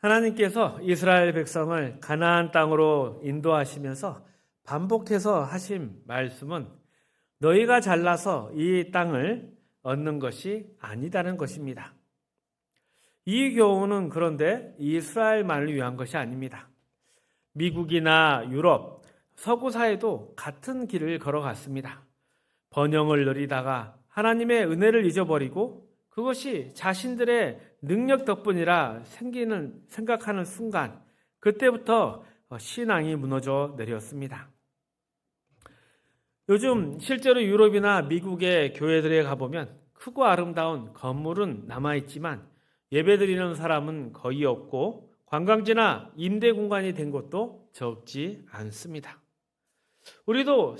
하나님께서 이스라엘 백성을 가나안 땅으로 인도하시면서 반복해서 하신 말씀은 너희가 잘나서 이 땅을 얻는 것이 아니다는 것입니다. 이 교훈은 그런데 이스라엘만을 위한 것이 아닙니다. 미국이나 유럽, 서구 사회도 같은 길을 걸어갔습니다. 번영을 누리다가 하나님의 은혜를 잊어버리고 그것이 자신들의 능력 덕분이라 생각하는 순간, 그때부터 신앙이 무너져 내렸습니다. 요즘 실제로 유럽이나 미국의 교회들에 가보면 크고 아름다운 건물은 남아있지만 예배드리는 사람은 거의 없고 관광지나 임대 공간이 된 곳도 적지 않습니다. 우리도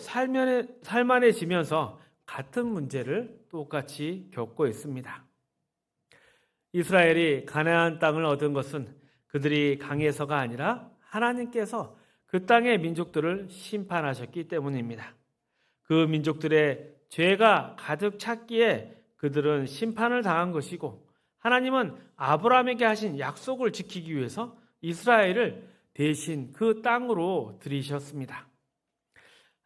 살만해지면서 같은 문제를 똑같이 겪고 있습니다. 이스라엘이 가나안 땅을 얻은 것은 그들이 강해서가 아니라 하나님께서 그 땅의 민족들을 심판하셨기 때문입니다. 그 민족들의 죄가 가득 찼기에 그들은 심판을 당한 것이고, 하나님은 아브라함에게 하신 약속을 지키기 위해서 이스라엘을 대신 그 땅으로 들이셨습니다.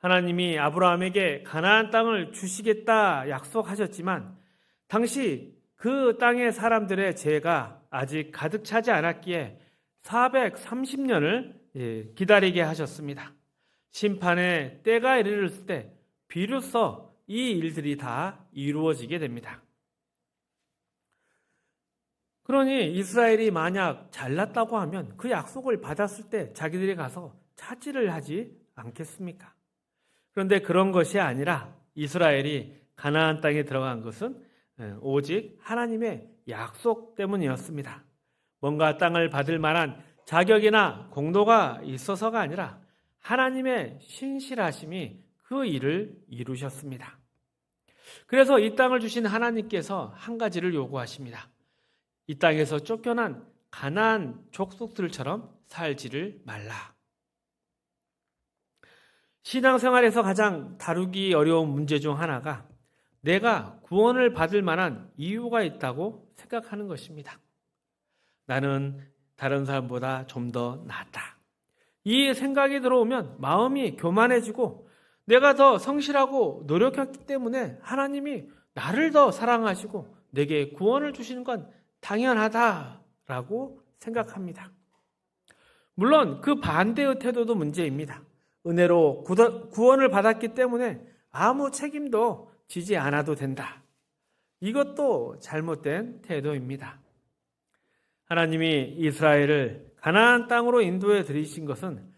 하나님이 아브라함에게 가나안 땅을 주시겠다 약속하셨지만 당시 그 땅의 사람들의 죄가 아직 가득 차지 않았기에 430년을 기다리게 하셨습니다. 심판의 때가 이르렀을 때 비로소 이 일들이 다 이루어지게 됩니다. 그러니 이스라엘이 만약 잘났다고 하면 그 약속을 받았을 때 자기들이 가서 차지를 하지 않겠습니까? 그런데 그런 것이 아니라 이스라엘이 가나안 땅에 들어간 것은 오직 하나님의 약속 때문이었습니다. 뭔가 땅을 받을 만한 자격이나 공로가 있어서가 아니라 하나님의 신실하심이 그 일을 이루셨습니다. 그래서 이 땅을 주신 하나님께서 한 가지를 요구하십니다. 이 땅에서 쫓겨난 가나안 족속들처럼 살지를 말라. 신앙생활에서 가장 다루기 어려운 문제 중 하나가 내가 구원을 받을 만한 이유가 있다고 생각하는 것입니다. 나는 다른 사람보다 좀 더 낫다. 이 생각이 들어오면 마음이 교만해지고 내가 더 성실하고 노력했기 때문에 하나님이 나를 더 사랑하시고 내게 구원을 주시는 건 당연하다라고 생각합니다. 물론 그 반대의 태도도 문제입니다. 은혜로 구원을 받았기 때문에 아무 책임도 지지 않아도 된다. 이것도 잘못된 태도입니다. 하나님이 이스라엘을 가나안 땅으로 인도해 들이신 것은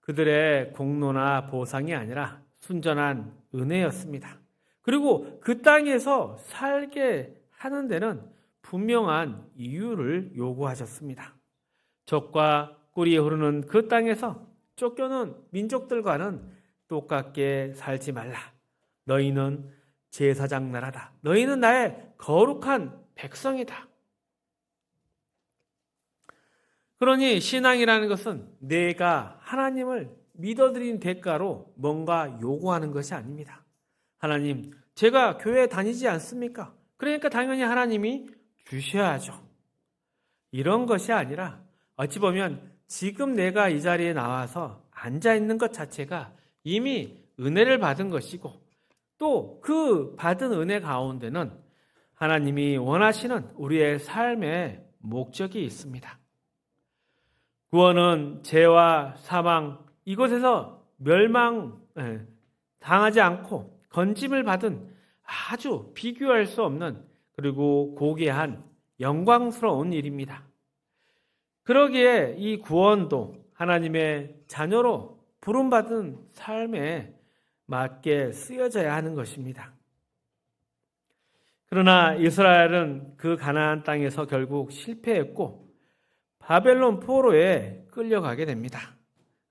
그들의 공로나 보상이 아니라 순전한 은혜였습니다. 그리고 그 땅에서 살게 하는 데는 분명한 이유를 요구하셨습니다. 적과 꿀이 흐르는 그 땅에서 쫓겨난 민족들과는 똑같게 살지 말라. 너희는 제사장 나라다. 너희는 나의 거룩한 백성이다. 그러니 신앙이라는 것은 내가 하나님을 믿어드린 대가로 뭔가 요구하는 것이 아닙니다. 하나님, 제가 교회 다니지 않습니까? 그러니까 당연히 하나님이 주셔야죠. 이런 것이 아니라 어찌 보면 지금 내가 이 자리에 나와서 앉아있는 것 자체가 이미 은혜를 받은 것이고 또 그 받은 은혜 가운데는 하나님이 원하시는 우리의 삶의 목적이 있습니다. 구원은 죄와 사망 이곳에서 당하지 않고 건짐을 받은 아주 비교할 수 없는 그리고 고귀한 영광스러운 일입니다. 그러기에 이 구원도 하나님의 자녀로 부름받은 삶에 맞게 쓰여져야 하는 것입니다. 그러나 이스라엘은 그 가나안 땅에서 결국 실패했고 바벨론 포로에 끌려가게 됩니다.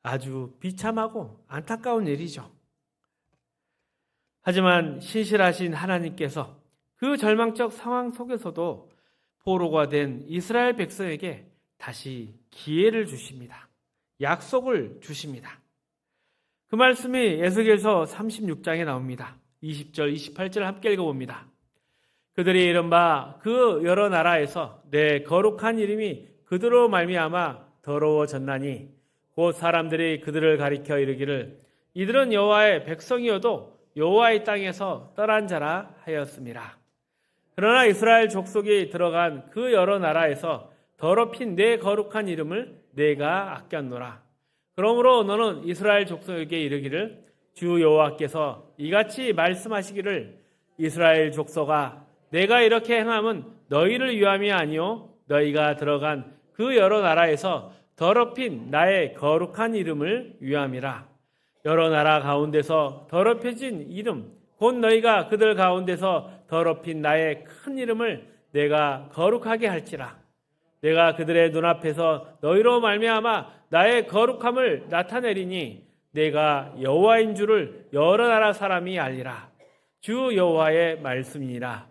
아주 비참하고 안타까운 일이죠. 하지만 신실하신 하나님께서 그 절망적 상황 속에서도 포로가 된 이스라엘 백성에게 다시 기회를 주십니다. 약속을 주십니다. 그 말씀이 에스겔서 36장에 나옵니다. 20절, 28절 함께 읽어봅니다. 그들이 이른바 그 여러 나라에서 내 거룩한 이름이 그들로 말미암아 더러워졌나니 곧 사람들이 그들을 가리켜 이르기를 이들은 여호와의 백성이어도 여호와의 땅에서 떠난 자라 하였습니다. 그러나 이스라엘 족속이 들어간 그 여러 나라에서 더럽힌 내 거룩한 이름을 내가 아꼈노라. 그러므로 너는 이스라엘 족속에게 이르기를 주 여호와께서 이같이 말씀하시기를 이스라엘 족속아 내가 이렇게 행함은 너희를 위함이 아니요 너희가 들어간 그 여러 나라에서 더럽힌 나의 거룩한 이름을 위함이라. 여러 나라 가운데서 더럽혀진 이름 곧 너희가 그들 가운데서 더럽힌 나의 큰 이름을 내가 거룩하게 할지라. 내가 그들의 눈앞에서 너희로 말미암아 나의 거룩함을 나타내리니 내가 여호와인 줄을 여러 나라 사람이 알리라. 주 여호와의 말씀이니라.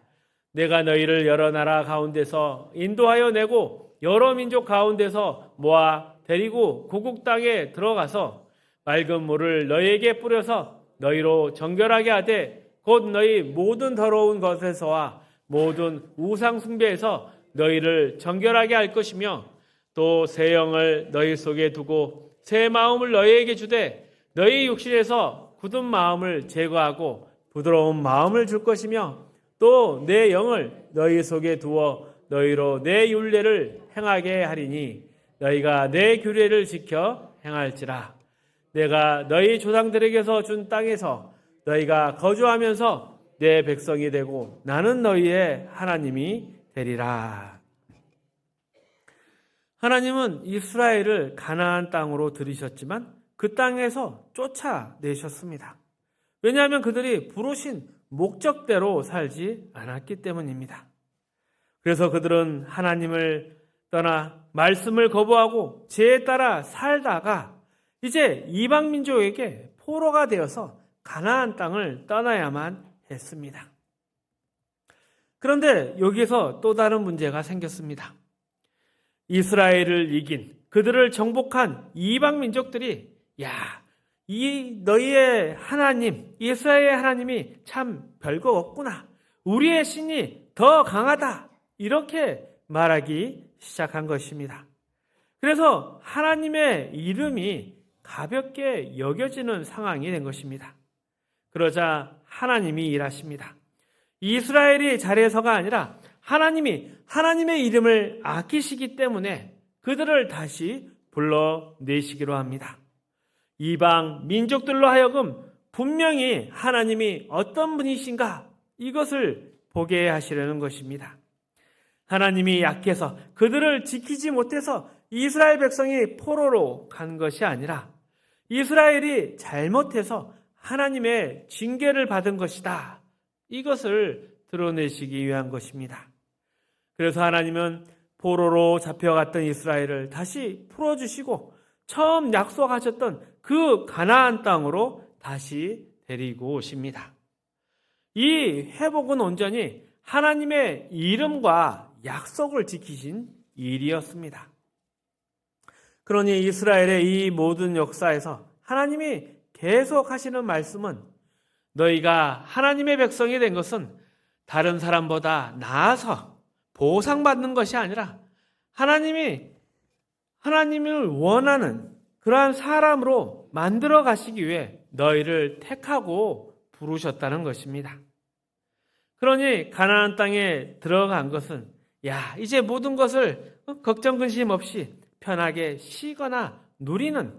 내가 너희를 여러 나라 가운데서 인도하여 내고 여러 민족 가운데서 모아 데리고 고국 땅에 들어가서 맑은 물을 너희에게 뿌려서 너희로 정결하게 하되 곧 너희 모든 더러운 것에서와 모든 우상 숭배에서 너희를 정결하게 할 것이며 또 새 영을 너희 속에 두고 새 마음을 너희에게 주되 너희 육신에서 굳은 마음을 제거하고 부드러운 마음을 줄 것이며 또 내 영을 너희 속에 두어 너희로 내 율례를 행하게 하리니 너희가 내 규례를 지켜 행할지라. 내가 너희 조상들에게서 준 땅에서 너희가 거주하면서 내 백성이 되고 나는 너희의 하나님이 되리라. 하나님은 이스라엘을 가나안 땅으로 들이셨지만 그 땅에서 쫓아내셨습니다. 왜냐하면 그들이 부르신 목적대로 살지 않았기 때문입니다. 그래서 그들은 하나님을 떠나 말씀을 거부하고 죄에 따라 살다가 이제 이방 민족에게 포로가 되어서 가나안 땅을 떠나야만 했습니다. 그런데 여기서 또 다른 문제가 생겼습니다. 이스라엘을 이긴 그들을 정복한 이방 민족들이 이 너희의 하나님, 이스라엘의 하나님이 참 별거 없구나. 우리의 신이 더 강하다. 이렇게 말하기 시작한 것입니다. 그래서 하나님의 이름이 가볍게 여겨지는 상황이 된 것입니다. 그러자 하나님이 일하십니다. 이스라엘이 자리에서가 아니라 하나님이 하나님의 이름을 아끼시기 때문에 그들을 다시 불러내시기로 합니다. 이방 민족들로 하여금 분명히 하나님이 어떤 분이신가 이것을 보게 하시려는 것입니다. 하나님이 약해서 그들을 지키지 못해서 이스라엘 백성이 포로로 간 것이 아니라 이스라엘이 잘못해서 하나님의 징계를 받은 것이다. 이것을 드러내시기 위한 것입니다. 그래서 하나님은 포로로 잡혀갔던 이스라엘을 다시 풀어주시고 처음 약속하셨던 그 가나안 땅으로 다시 데리고 오십니다. 이 회복은 온전히 하나님의 이름과 약속을 지키신 일이었습니다. 그러니 이스라엘의 이 모든 역사에서 하나님이 계속 하시는 말씀은 너희가 하나님의 백성이 된 것은 다른 사람보다 나아서 보상받는 것이 아니라 하나님이 하나님을 원하는 그러한 사람으로 만들어 가시기 위해 너희를 택하고 부르셨다는 것입니다. 그러니 가나안 땅에 들어간 것은 이제 모든 것을 걱정 근심 없이 편하게 쉬거나 누리는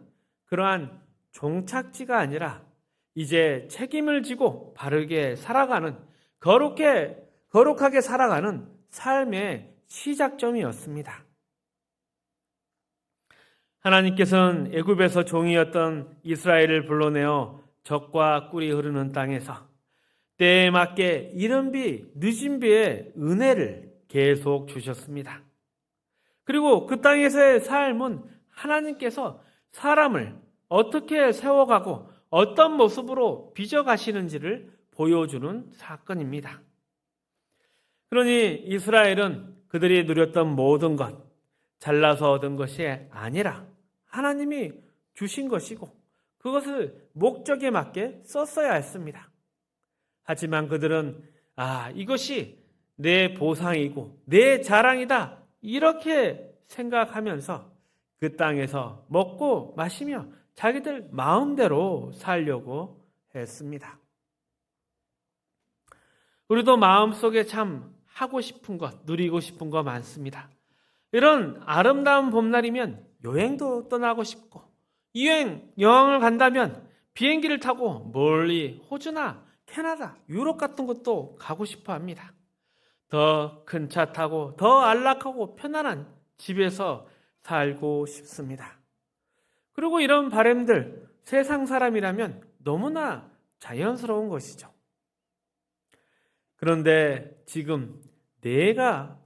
그러한 종착지가 아니라 이제 책임을 지고 바르게 살아가는 거룩하게 살아가는 삶의 시작점이었습니다. 하나님께서는 애굽에서 종이었던 이스라엘을 불러내어 젖과 꿀이 흐르는 땅에서 때에 맞게 이른 비 늦은 비의 은혜를 계속 주셨습니다. 그리고 그 땅에서의 삶은 하나님께서 사람을 어떻게 세워가고 어떤 모습으로 빚어가시는지를 보여주는 사건입니다. 그러니 이스라엘은 그들이 누렸던 모든 것, 잘나서 얻은 것이 아니라 하나님이 주신 것이고 그것을 목적에 맞게 썼어야 했습니다. 하지만 그들은 이것이 내 보상이고 내 자랑이다 이렇게 생각하면서 그 땅에서 먹고 마시며 자기들 마음대로 살려고 했습니다. 우리도 마음속에 참 하고 싶은 것, 누리고 싶은 것 많습니다. 이런 아름다운 봄날이면 여행도 떠나고 싶고, 여행을 간다면 비행기를 타고 멀리 호주나 캐나다, 유럽 같은 곳도 가고 싶어 합니다. 더 큰 차 타고 더 안락하고 편안한 집에서 살고 싶습니다. 그리고 이런 바람들, 세상 사람이라면 너무나 자연스러운 것이죠. 그런데 지금 내가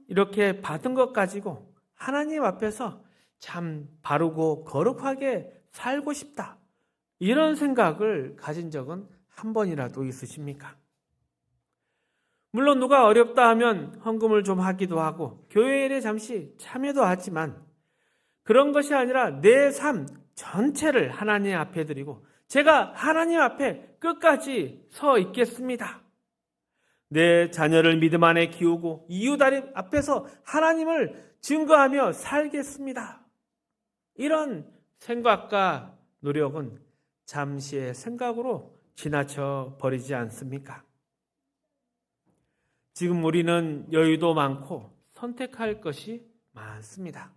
이렇게 받은 것 가지고 하나님 앞에서 참 바르고 거룩하게 살고 싶다, 이런 생각을 가진 적은 한 번이라도 있으십니까? 물론 누가 어렵다 하면 헌금을 좀 하기도 하고 교회 일에 잠시 참여도 하지만, 그런 것이 아니라 내 삶 전체를 하나님 앞에 드리고 제가 하나님 앞에 끝까지 서 있겠습니다. 내 자녀를 믿음 안에 키우고 이웃 앞에서 하나님을 증거하며 살겠습니다. 이런 생각과 노력은 잠시의 생각으로 지나쳐 버리지 않습니까? 지금 우리는 여유도 많고 선택할 것이 많습니다.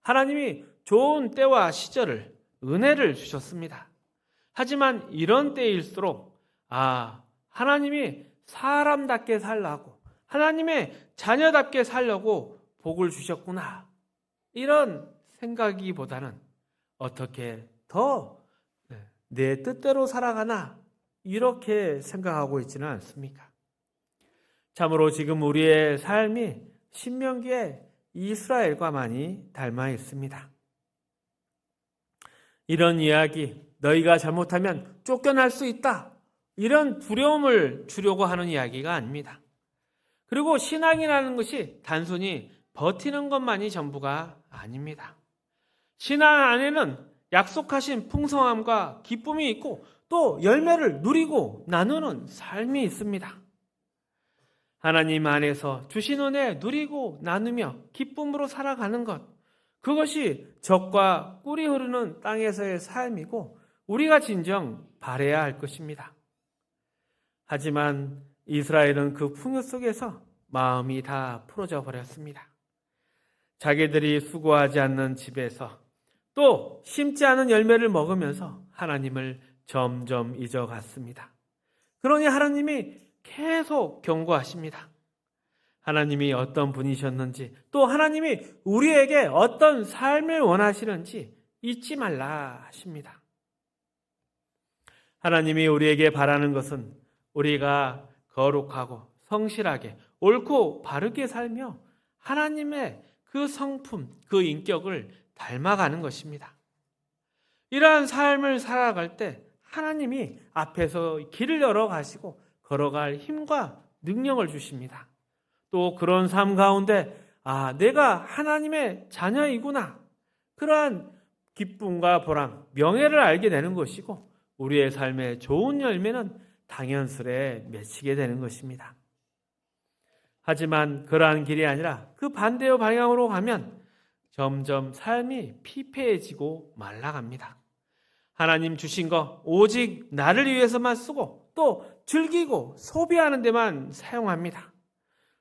하나님이 좋은 때와 시절을, 은혜를 주셨습니다. 하지만 이런 때일수록 하나님이 사람답게 살라고, 하나님의 자녀답게 살려고 복을 주셨구나, 이런 생각이보다는 어떻게 더 내 뜻대로 살아가나, 이렇게 생각하고 있지는 않습니까? 참으로 지금 우리의 삶이 신명기에 이스라엘과 많이 닮아 있습니다. 이런 이야기, 너희가 잘못하면 쫓겨날 수 있다, 이런 두려움을 주려고 하는 이야기가 아닙니다. 그리고 신앙이라는 것이 단순히 버티는 것만이 전부가 아닙니다. 신앙 안에는 약속하신 풍성함과 기쁨이 있고 또 열매를 누리고 나누는 삶이 있습니다. 하나님 안에서 주신 은혜 누리고 나누며 기쁨으로 살아가는 것, 그것이 젖과 꿀이 흐르는 땅에서의 삶이고 우리가 진정 바라야 할 것입니다. 하지만 이스라엘은 그 풍요 속에서 마음이 다 풀어져 버렸습니다. 자기들이 수고하지 않는 집에서 또 심지 않은 열매를 먹으면서 하나님을 점점 잊어갔습니다. 그러니 하나님이 계속 경고하십니다. 하나님이 어떤 분이셨는지, 또 하나님이 우리에게 어떤 삶을 원하시는지 잊지 말라 하십니다. 하나님이 우리에게 바라는 것은 우리가 거룩하고 성실하게 옳고 바르게 살며 하나님의 그 성품, 그 인격을 닮아가는 것입니다. 이러한 삶을 살아갈 때 하나님이 앞에서 길을 열어 가시고 걸어갈 힘과 능력을 주십니다. 또 그런 삶 가운데 내가 하나님의 자녀이구나, 그러한 기쁨과 보람, 명예를 알게 되는 것이고 우리의 삶의 좋은 열매는 당연스레 맺히게 되는 것입니다. 하지만 그러한 길이 아니라 그 반대의 방향으로 가면 점점 삶이 피폐해지고 말라갑니다. 하나님 주신 거 오직 나를 위해서만 쓰고 또 즐기고 소비하는 데만 사용합니다.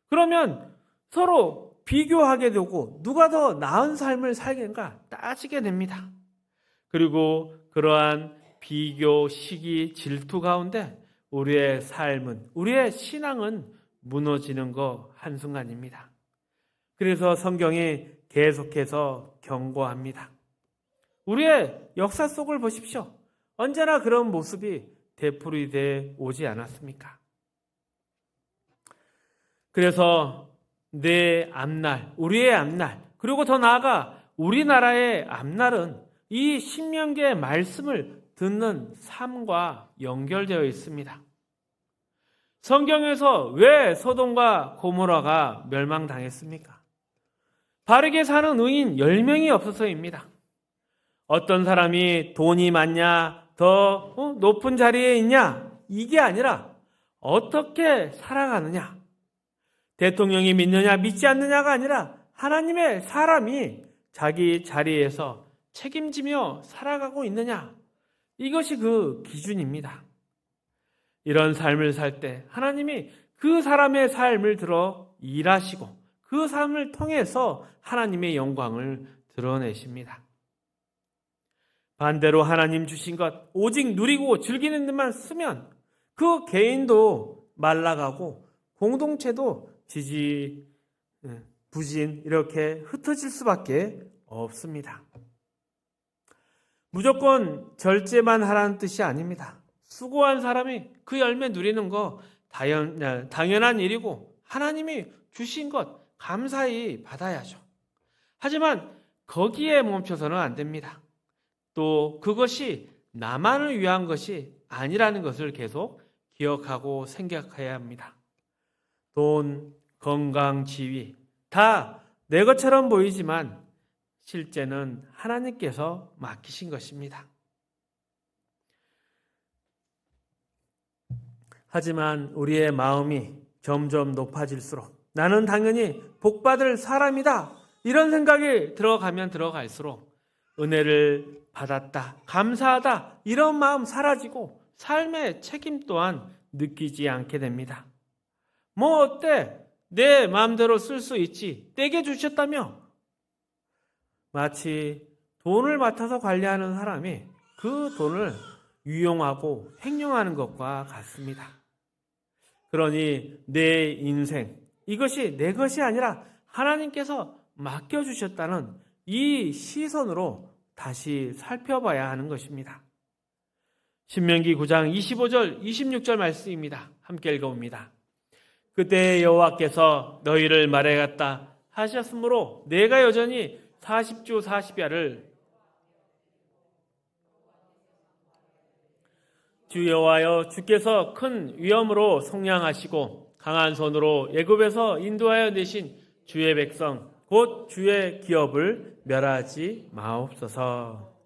그러면 서로 비교하게 되고 누가 더 나은 삶을 살겠는가 따지게 됩니다. 그리고 그러한 비교, 시기, 질투 가운데 우리의 삶은, 우리의 신앙은 무너지는 거 한순간입니다. 그래서 성경이 계속해서 경고합니다. 우리의 역사 속을 보십시오. 언제나 그런 모습이 되풀이돼 오지 않았습니까? 그래서 내 앞날, 우리의 앞날, 그리고 더 나아가 우리나라의 앞날은 이 신명기의 말씀을 듣는 삶과 연결되어 있습니다. 성경에서 왜 소돔과 고모라가 멸망당했습니까? 바르게 사는 의인 10명이 없어서입니다. 어떤 사람이 돈이 많냐, 더 높은 자리에 있냐, 이게 아니라 어떻게 살아가느냐, 대통령이 믿느냐 믿지 않느냐가 아니라 하나님의 사람이 자기 자리에서 책임지며 살아가고 있느냐? 이것이 그 기준입니다. 이런 삶을 살 때 하나님이 그 사람의 삶을 들어 일하시고 그 삶을 통해서 하나님의 영광을 드러내십니다. 반대로 하나님 주신 것 오직 누리고 즐기는 데만 쓰면 그 개인도 말라가고 공동체도 부진 이렇게 흩어질 수밖에 없습니다. 무조건 절제만 하라는 뜻이 아닙니다. 수고한 사람이 그 열매 누리는 거 당연한 일이고 하나님이 주신 것 감사히 받아야죠. 하지만 거기에 멈춰서는 안 됩니다. 또 그것이 나만을 위한 것이 아니라는 것을 계속 기억하고 생각해야 합니다. 돈, 건강, 지위 다 내 것처럼 보이지만 실제는 하나님께서 맡기신 것입니다. 하지만 우리의 마음이 점점 높아질수록 나는 당연히 복받을 사람이다 이런 생각이 들어가면 들어갈수록 은혜를 받았다, 감사하다 이런 마음 사라지고 삶의 책임 또한 느끼지 않게 됩니다. 뭐 어때? 내 마음대로 쓸 수 있지. 떼게 주셨다며? 마치 돈을 맡아서 관리하는 사람이 그 돈을 유용하고 횡령하는 것과 같습니다. 그러니 내 인생, 이것이 내 것이 아니라 하나님께서 맡겨주셨다는 이 시선으로 다시 살펴봐야 하는 것입니다. 신명기 9장 25절, 26절 말씀입니다. 함께 읽어봅니다. 그때 여호와께서 너희를 말해갔다 하셨으므로 내가 여전히 40주 40야를 주 여호와여 주께서 큰 위엄으로 속량하시고 강한 손으로 애굽에서 인도하여 내신 주의 백성 곧 주의 기업을 멸하지 마옵소서.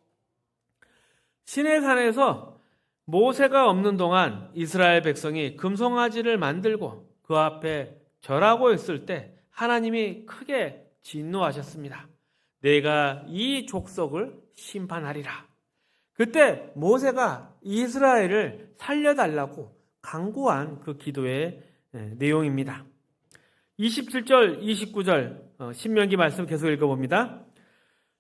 시내산에서 모세가 없는 동안 이스라엘 백성이 금송아지를 만들고 그 앞에 절하고 있을 때 하나님이 크게 진노하셨습니다. 내가 이 족속을 심판하리라. 그때 모세가 이스라엘을 살려달라고 간구한 그 기도의 내용입니다. 27절, 29절 신명기 말씀 계속 읽어봅니다.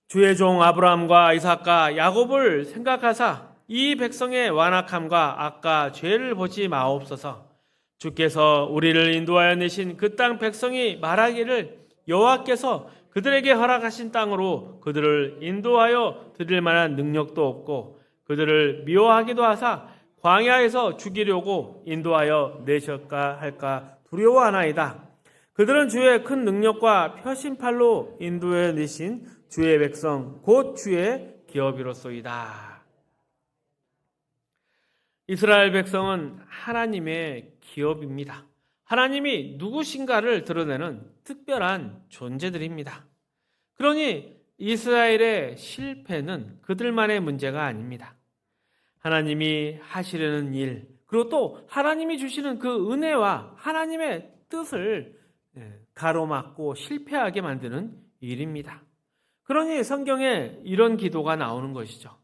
주의 종 아브라함과 이삭과 야곱을 생각하사 이 백성의 완악함과 악과 죄를 보지 마옵소서. 주께서 우리를 인도하여 내신 그 땅 백성이 말하기를 여호와께서 그들에게 허락하신 땅으로 그들을 인도하여 드릴 만한 능력도 없고 그들을 미워하기도 하사 광야에서 죽이려고 인도하여 내셨까 할까 두려워하나이다. 그들은 주의 큰 능력과 표심팔로 인도해 내신 주의 백성 곧 주의 기업이로소이다. 이스라엘 백성은 하나님의 기업입니다. 하나님이 누구신가를 드러내는 특별한 존재들입니다. 그러니 이스라엘의 실패는 그들만의 문제가 아닙니다. 하나님이 하시려는 일, 그리고 또 하나님이 주시는 그 은혜와 하나님의 뜻을 가로막고 실패하게 만드는 일입니다. 그러니 성경에 이런 기도가 나오는 것이죠.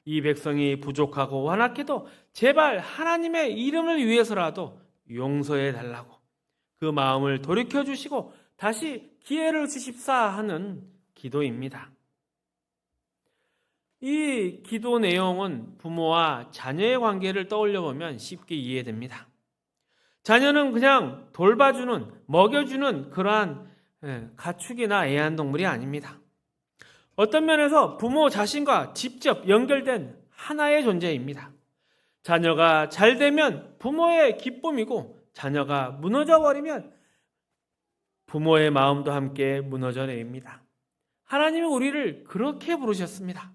이 백성이 부족하고 완악해도 제발 하나님의 이름을 위해서라도 용서해 달라고 그 마음을 돌이켜 주시고 다시 기회를 주십사 하는 기도입니다. 이 기도 내용은 부모와 자녀의 관계를 떠올려 보면 쉽게 이해됩니다. 자녀는 그냥 돌봐주는, 먹여주는 그러한 가축이나 애완동물이 아닙니다. 어떤 면에서 부모 자신과 직접 연결된 하나의 존재입니다. 자녀가 잘 되면 부모의 기쁨이고 자녀가 무너져 버리면 부모의 마음도 함께 무너져 내립니다. 하나님이 우리를 그렇게 부르셨습니다.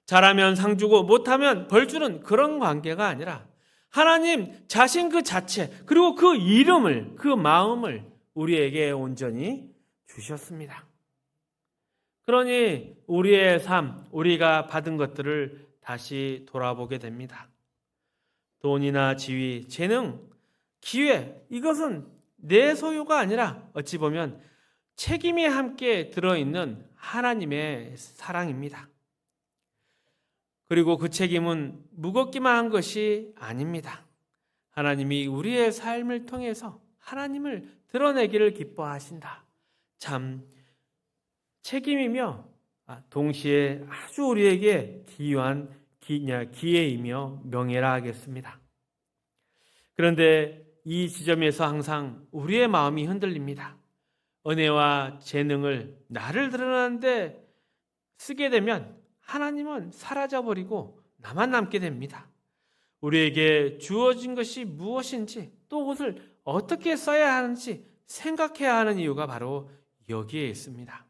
잘하면 상 주고 못하면 벌 주는 그런 관계가 아니라 하나님 자신 그 자체 그리고 그 이름을 그 마음을 우리에게 온전히 주셨습니다. 그러니 우리의 삶, 우리가 받은 것들을 다시 돌아보게 됩니다. 돈이나 지위, 재능, 기회, 이것은 내 소유가 아니라 어찌 보면 책임이 함께 들어있는 하나님의 사랑입니다. 그리고 그 책임은 무겁기만 한 것이 아닙니다. 하나님이 우리의 삶을 통해서 하나님을 드러내기를 기뻐하신다. 참 책임이며 동시에 아주 우리에게 귀한 기회이며 명예라 하겠습니다. 그런데 이 지점에서 항상 우리의 마음이 흔들립니다. 은혜와 재능을 나를 드러내는데 쓰게 되면 하나님은 사라져버리고 나만 남게 됩니다. 우리에게 주어진 것이 무엇인지 또 그것을 어떻게 써야 하는지 생각해야 하는 이유가 바로 여기에 있습니다.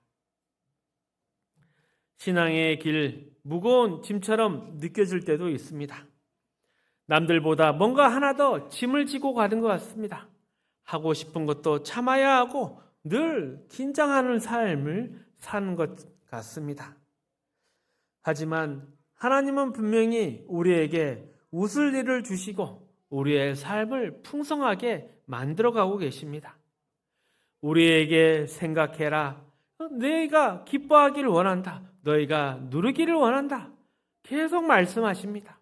신앙의 길, 무거운 짐처럼 느껴질 때도 있습니다. 남들보다 뭔가 하나 더 짐을 지고 가는 것 같습니다. 하고 싶은 것도 참아야 하고 늘 긴장하는 삶을 사는 것 같습니다. 하지만 하나님은 분명히 우리에게 웃을 일을 주시고 우리의 삶을 풍성하게 만들어가고 계십니다. 우리에게 생각해라. 너희가 기뻐하기를 원한다. 너희가 누리기를 원한다. 계속 말씀하십니다.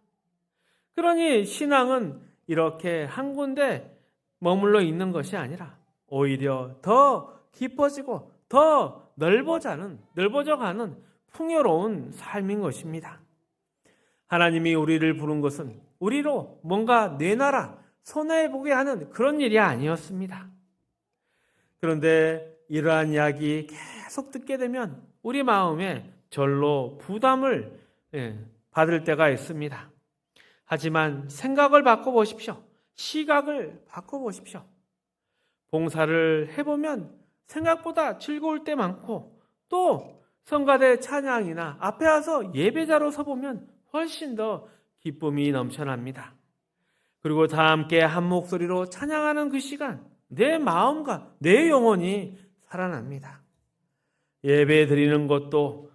그러니 신앙은 이렇게 한 군데 머물러 있는 것이 아니라 오히려 더 깊어지고 더 넓어져가는 풍요로운 삶인 것입니다. 하나님이 우리를 부른 것은 우리로 뭔가 내 나라 손해보게 하는 그런 일이 아니었습니다. 그런데 이러한 이야기 계속 듣게 되면 우리 마음에 절로 부담을 받을 때가 있습니다. 하지만 생각을 바꿔보십시오. 시각을 바꿔보십시오. 봉사를 해보면 생각보다 즐거울 때 많고 또 성가대 찬양이나 앞에 와서 예배자로 서보면 훨씬 더 기쁨이 넘쳐납니다. 그리고 다 함께 한 목소리로 찬양하는 그 시간, 내 마음과 내 영혼이 살아납니다. 예배 드리는 것도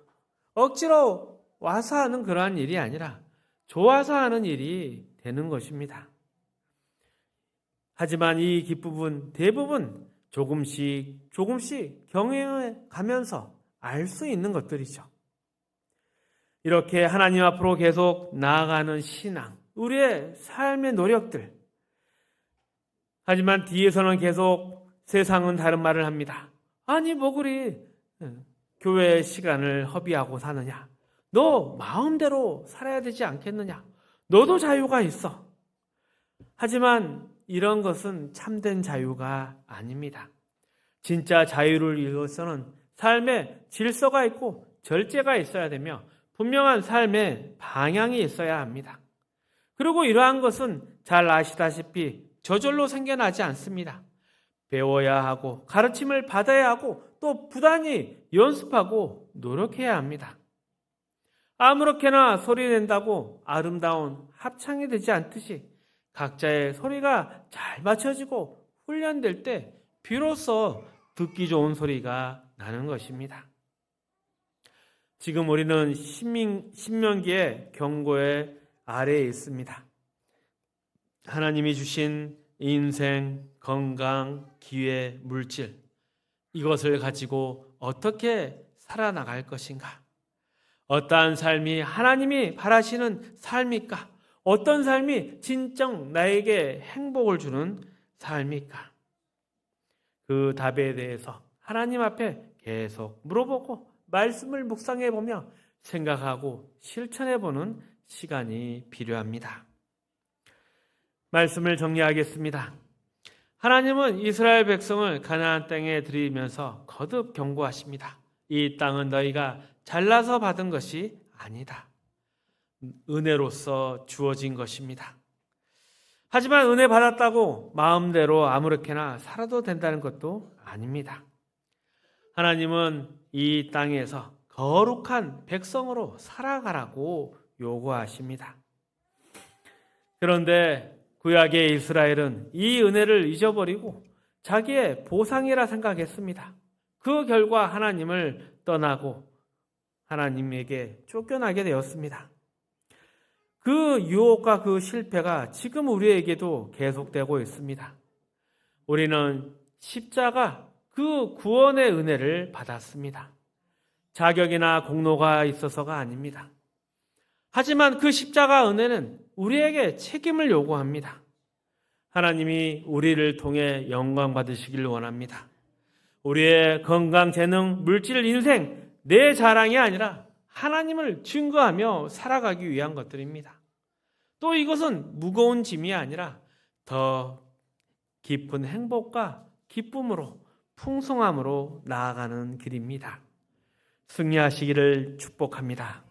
억지로 와서 하는 그러한 일이 아니라 좋아서 하는 일이 되는 것입니다. 하지만 이 기쁨은 대부분 조금씩 경험해 가면서 알 수 있는 것들이죠. 이렇게 하나님 앞으로 계속 나아가는 신앙, 우리의 삶의 노력들. 하지만 뒤에서는 계속 세상은 다른 말을 합니다. 아니 뭐 그리 교회 시간을 허비하고 사느냐. 너 마음대로 살아야 되지 않겠느냐. 너도 자유가 있어. 하지만 이런 것은 참된 자유가 아닙니다. 진짜 자유를 위해서는 삶에 질서가 있고 절제가 있어야 되며 분명한 삶의 방향이 있어야 합니다. 그리고 이러한 것은 잘 아시다시피 저절로 생겨나지 않습니다. 배워야 하고 가르침을 받아야 하고 또 부단히 연습하고 노력해야 합니다. 아무렇게나 소리낸다고 아름다운 합창이 되지 않듯이 각자의 소리가 잘 맞춰지고 훈련될 때 비로소 듣기 좋은 소리가 나는 것입니다. 지금 우리는 신명기의 경고의 아래에 있습니다. 하나님이 주신 인생, 건강, 기회, 물질 이것을 가지고 어떻게 살아나갈 것인가? 어떠한 삶이 하나님이 바라시는 삶일까? 어떤 삶이 진정 나에게 행복을 주는 삶일까? 그 답에 대해서 하나님 앞에 계속 물어보고 말씀을 묵상해보며 생각하고 실천해보는 시간이 필요합니다. 말씀을 정리하겠습니다. 하나님은 이스라엘 백성을 가나안 땅에 들이면서 거듭 경고하십니다. 이 땅은 너희가 잘나서 받은 것이 아니다. 은혜로서 주어진 것입니다. 하지만 은혜 받았다고 마음대로 아무렇게나 살아도 된다는 것도 아닙니다. 하나님은 이 땅에서 거룩한 백성으로 살아가라고 요구하십니다. 그런데 구약의 이스라엘은 이 은혜를 잊어버리고 자기의 보상이라 생각했습니다. 그 결과 하나님을 떠나고 하나님에게 쫓겨나게 되었습니다. 그 유혹과 그 실패가 지금 우리에게도 계속되고 있습니다. 우리는 십자가 그 구원의 은혜를 받았습니다. 자격이나 공로가 있어서가 아닙니다. 하지만 그 십자가 은혜는 우리에게 책임을 요구합니다. 하나님이 우리를 통해 영광 받으시길 원합니다. 우리의 건강, 재능, 물질, 인생, 내 자랑이 아니라 하나님을 증거하며 살아가기 위한 것들입니다. 또 이것은 무거운 짐이 아니라 더 깊은 행복과 기쁨으로 풍성함으로 나아가는 길입니다. 승리하시기를 축복합니다.